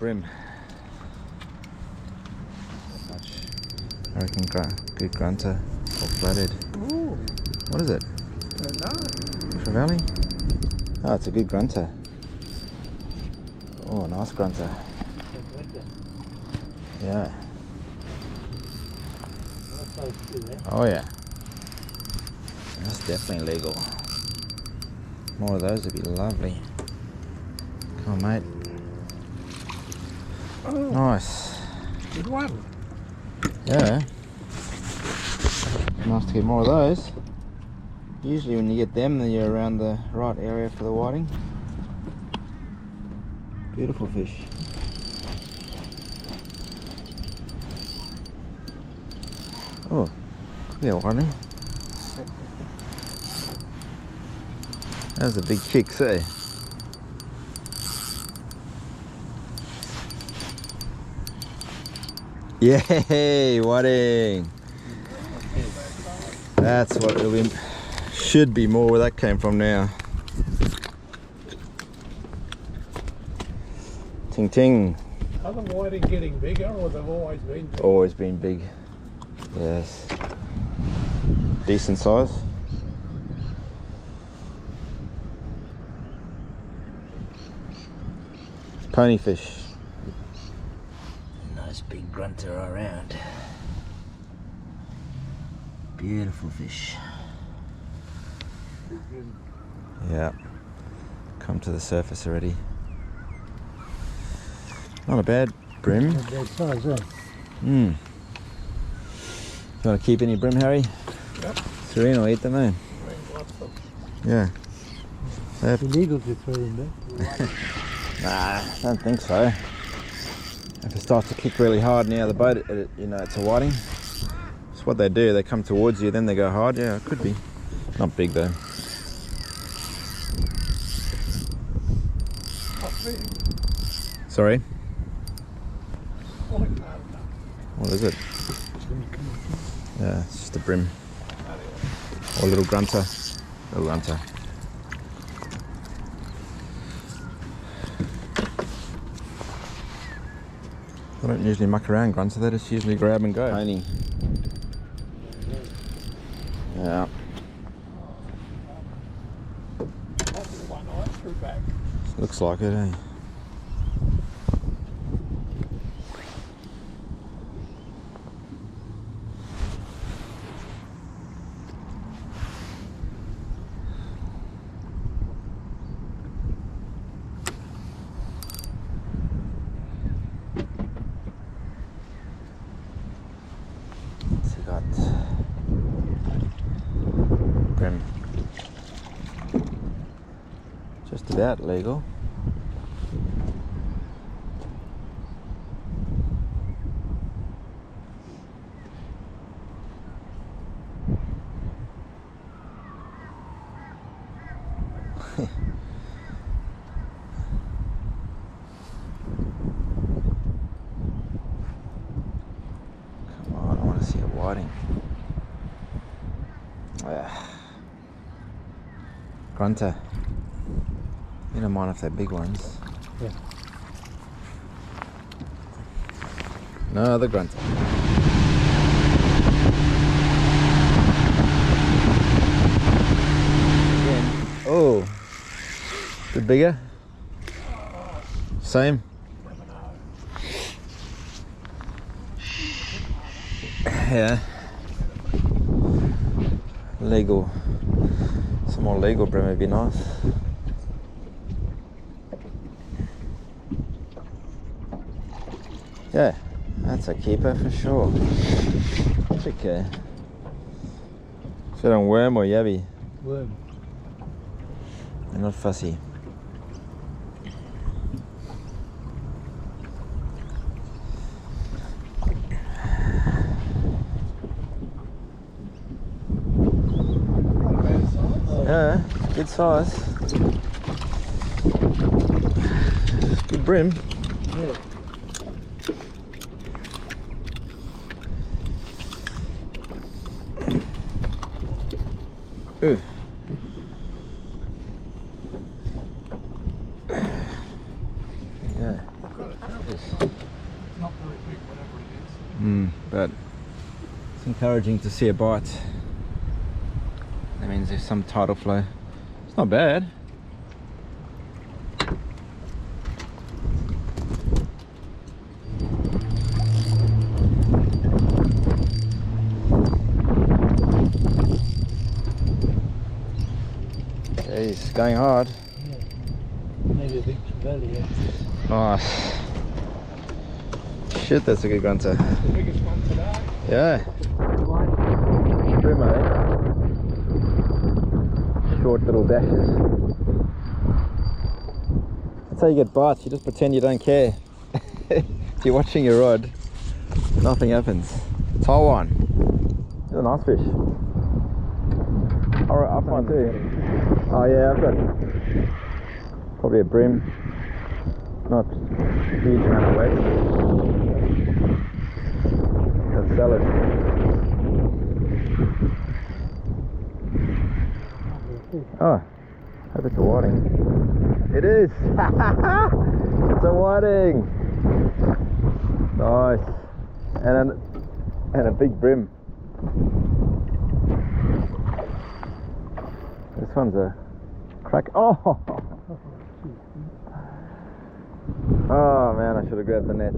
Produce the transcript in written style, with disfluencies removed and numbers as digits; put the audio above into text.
bream. I reckon good grunter or flathead. Ooh, What is it? I don't know. Trevally? Oh, it's a good grunter. Oh, nice grunter. Yeah. Oh yeah. That's definitely legal. More of those would be lovely. Come on, mate. Oh, Nice. good one. Yeah. Nice to get more of those. Usually when you get them, then you're around the right area for the whiting. Beautiful fish. Oh, could be a whiting. That was a big kick, eh? Yay, whiting! That's what it should be more where that came from now. Ting ting. Are the whiting getting bigger, or they've always been big? Always been big. Yes. Decent size. Ponyfish. Nice big grunter around. Beautiful fish. Yeah. Come to the surface already. Not a bad bream. Not bad size, eh? You want to keep any bream, Harry? Yep. Serene will eat them, eh? Yeah. It's illegal to throw them back. Nah, I don't think so. If it starts to kick really hard near the boat, you know it's a whiting. It's what they do, they come towards you, then they go hard. Yeah, it could be. Not big though. Sorry? What is it? Yeah, it's just a bream. Or a little grunter. Little grunter. They don't usually muck around grunter, they just usually grab and go. Pony. Yeah. Looks like it, eh? So we got bream. Just about legal. Come on, I want to see a whiting. Grunter. You don't mind if they're big ones. Yeah. No, the grunter. Again. Oh, bit bigger. Same. Yeah. Legal. Some more legal bream would be nice. Yeah, that's a keeper for sure. It's okay. Is it on worm or yabby? Worm. They're not fussy. Yeah, good size. Good bream. Yeah. Ooh. Yeah. Just big, whatever it is. But it's encouraging to see a bite. That means there's some tidal flow. It's not bad. He's going hard. Yeah. Maybe a big trevally, yeah. Nice. Shit, that's a good grunter. The biggest one today. Yeah. Bream, eh? Short little dashes. That's how you get bites. You just pretend you don't care. If you're watching your rod, nothing happens. Taiwan. It's a nice fish. Alright, I'll find too. Oh yeah, I've got probably a bream. Not a huge amount of weight. Let's sell it. Oh, hope it's a whiting. It is! It's a whiting! Nice. And a big bream. This one's a crack. Oh! Oh man, I should have grabbed the net.